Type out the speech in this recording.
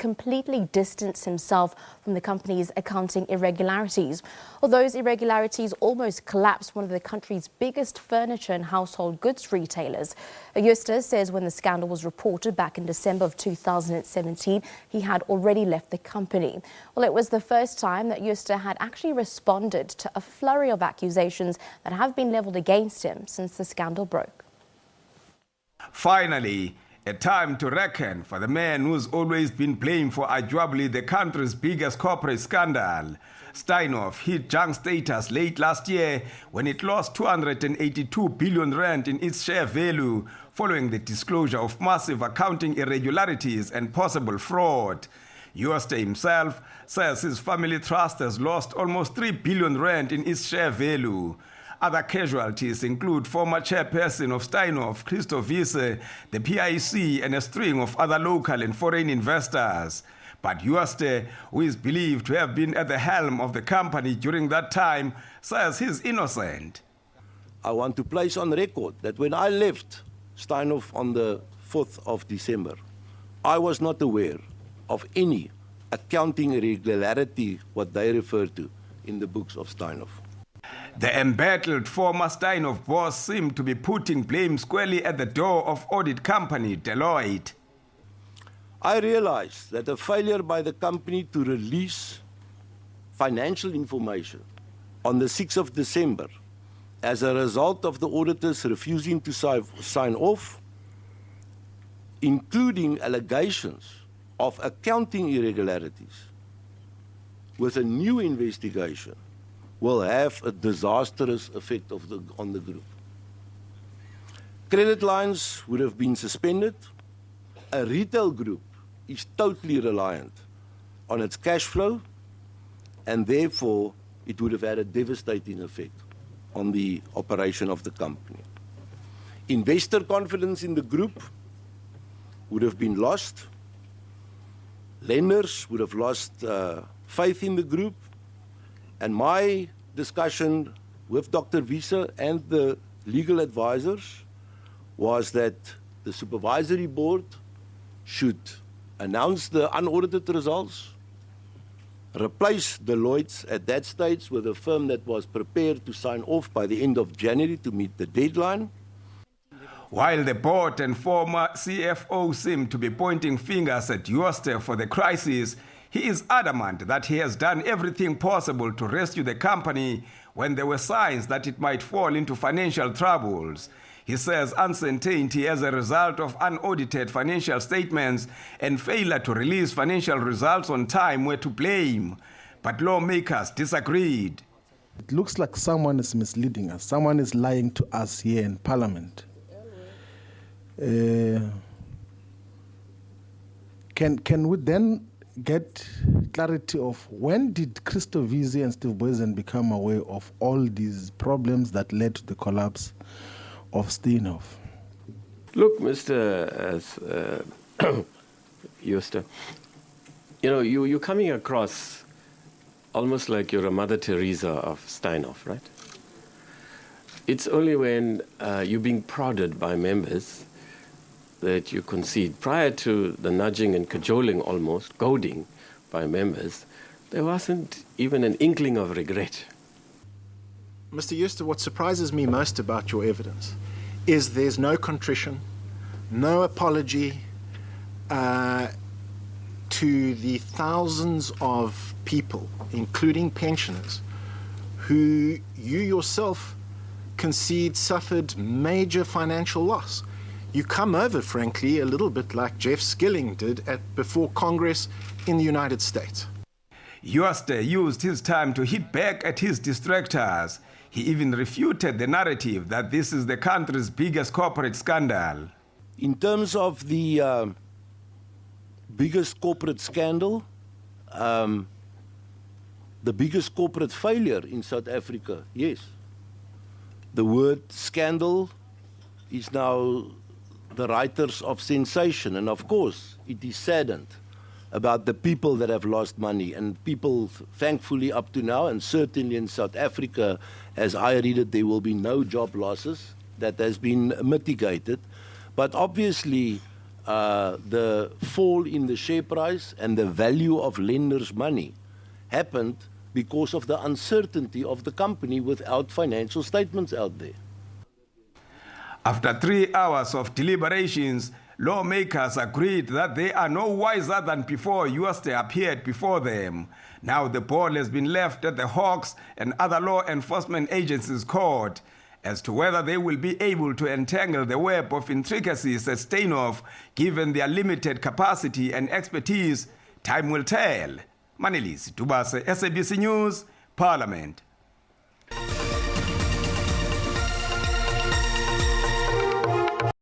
completely distanced himself from the company's accounting irregularities. Well, those irregularities almost collapsed one of the country's biggest furniture and household goods retailers. Jooste says when the scandal was reported back in December of 2017, he had already left the company. Well, it was the first time that Jooste had actually responded to a flurry of accusations that have been leveled against him since the scandal broke. Finally, a time to reckon for the man who's always been blamed for arguably the country's biggest corporate scandal. Steinhoff hit junk status late last year when it lost 282 billion rand in its share value following the disclosure of massive accounting irregularities and possible fraud. Jooste himself says his family trust has lost almost 3 billion rand in its share value. Other casualties include former chairperson of Steinhoff, Wiese, the PIC, and a string of other local and foreign investors. But Jooste, who is believed to have been at the helm of the company during that time, says he's innocent. I want to place on record that when I left Steinhoff on the 4th of December, I was not aware of any accounting irregularity, what they refer to in the books of Steinhoff. The embattled former Steinhoff boss seemed to be putting blame squarely at the door of audit company Deloitte. I realized that a failure by the company to release financial information on the 6th of December as a result of the auditors refusing to sign off, including allegations of accounting irregularities, with a new investigation, will have a disastrous effect on the group. Credit lines would have been suspended. A retail group is totally reliant on its cash flow, and therefore it would have had a devastating effect on the operation of the company. Investor confidence in the group would have been lost. Lenders would have lost faith in the group. And my discussion with Dr. Wiese and the legal advisors was that the supervisory board should announce the unaudited results, replace Deloitte at that stage with a firm that was prepared to sign off by the end of January to meet the deadline. While the board and former CFO seem to be pointing fingers at Jooste for the crisis, he is adamant that he has done everything possible to rescue the company when there were signs that it might fall into financial troubles. He says uncertainty as a result of unaudited financial statements and failure to release financial results on time were to blame. But lawmakers disagreed. It looks like someone is misleading us. Someone is lying to us here in Parliament. Can we then get clarity of when did Wiese and Steve Boysen become aware of all these problems that led to the collapse of Steinhoff? Look, Mr. Jooste, you're coming across almost like you're a Mother Teresa of Steinhoff, right? It's only when you're being prodded by members that you concede. Prior to the nudging and cajoling, almost goading by members, there wasn't even an inkling of regret. Mr. Jooste, what surprises me most about your evidence is there's no contrition, no apology to the thousands of people, including pensioners, who you yourself concede suffered major financial loss. You come over, frankly, a little bit like Jeff Skilling did before Congress in the United States. Jooste used his time to hit back at his distractors. He even refuted the narrative that this is the country's biggest corporate scandal. In terms of the biggest corporate scandal, the biggest corporate failure in South Africa, yes. The word scandal is now the writers of sensation, and of course it is saddened about the people that have lost money, and people thankfully up to now, and certainly in South Africa, as I read it, there will be no job losses. That has been mitigated. But obviously the fall in the share price and the value of lenders' money happened because of the uncertainty of the company without financial statements out there. After 3 hours of deliberations, lawmakers agreed that they are no wiser than before Jooste appeared before them. Now the ball has been left at the Hawks and other law enforcement agencies' court as to whether they will be able to entangle the web of intricacies at Steinhoff, given their limited capacity and expertise. Time will tell. Manelisi Dubase, SABC News, Parliament.